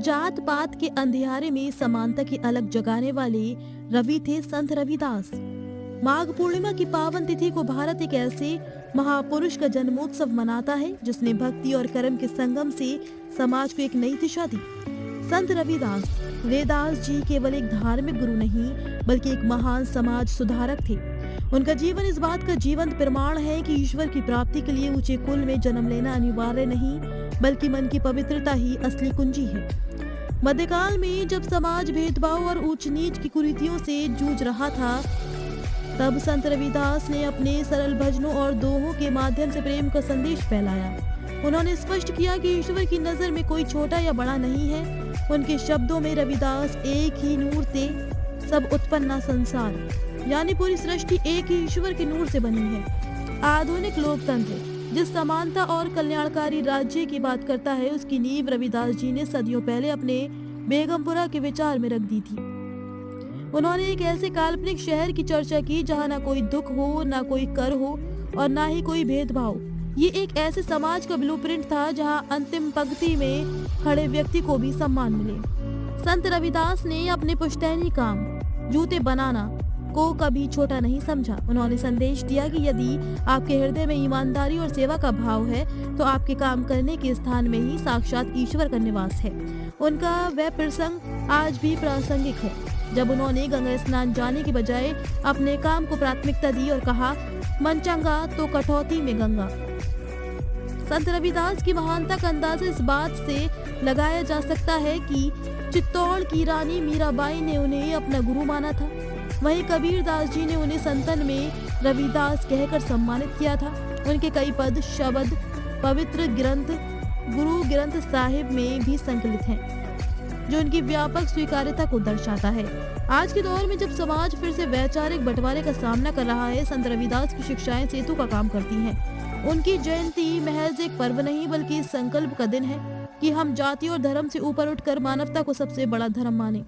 जात पात के अंधियारे में समानता की अलग जगाने वाले रवि थे संत रविदास। माघ पूर्णिमा की पावन तिथि को भारत एक ऐसे महापुरुष का जन्मोत्सव मनाता है जिसने भक्ति और कर्म के संगम से समाज को एक नई दिशा दी। संत रविदास जी केवल एक धार्मिक गुरु नहीं बल्कि एक महान समाज सुधारक थे। उनका जीवन इस बात का जीवंत प्रमाण है कि ईश्वर की प्राप्ति के लिए ऊंचे कुल में जन्म लेना अनिवार्य नहीं बल्कि मन की पवित्रता ही असली कुंजी है। मध्यकाल में जब समाज भेदभाव और ऊंच नीच की कुरीतियों से जूझ रहा था, तब संत रविदास ने अपने सरल भजनों और दोहों के माध्यम से प्रेम का संदेश फैलाया। उन्होंने स्पष्ट किया कि ईश्वर की नजर में कोई छोटा या बड़ा नहीं है। उनके शब्दों में रविदास एक ही नूर ते सब उत्पन्ना संसार, यानी पूरी सृष्टि एक ही ईश्वर के नूर से बनी है। आधुनिक लोकतंत्र जिस समानता और कल्याणकारी राज्य की बात करता है, उसकी नींव रविदास जी ने सदियों पहले अपने बेगमपुरा के विचार में रख दी थी। उन्होंने एक ऐसे काल्पनिक शहर की चर्चा की जहां ना कोई दुख हो, ना कोई कर हो और ना ही कोई भेदभाव। ये एक ऐसे समाज का ब्लूप्रिंट था जहां अंतिम पंक्ति में खड़े व्यक्ति को भी सम्मान मिले। संत रविदास ने अपने पुश्तैनी काम जूते बनाना को कभी छोटा नहीं समझा। उन्होंने संदेश दिया कि यदि आपके हृदय में ईमानदारी और सेवा का भाव है तो आपके काम करने के स्थान में ही साक्षात ईश्वर का निवास है। उनका वह प्रसंग आज भी प्रासंगिक है जब उन्होंने गंगा स्नान जाने के बजाय अपने काम को प्राथमिकता दी और कहा, मन चंगा तो कटौती में गंगा। संत रविदास की महानता का अंदाजा इस बात से लगाया जा सकता है कि चित्तौड़ की रानी मीराबाई ने उन्हें अपना गुरु माना था। वहीं कबीरदास जी ने उन्हें संतन में रविदास कहकर सम्मानित किया था। उनके कई पद शब्द पवित्र ग्रंथ गुरु ग्रंथ साहिब में भी संकलित हैं, जो उनकी व्यापक स्वीकार्यता को दर्शाता है। आज के दौर में जब समाज फिर से वैचारिक बंटवारे का सामना कर रहा है, संत रविदास की शिक्षाएं सेतु का काम करती हैं। उनकी जयंती महज एक पर्व नहीं बल्कि इस संकल्प का दिन है कि हम जाति और धर्म से ऊपर उठकर मानवता को सबसे बड़ा धर्म माने।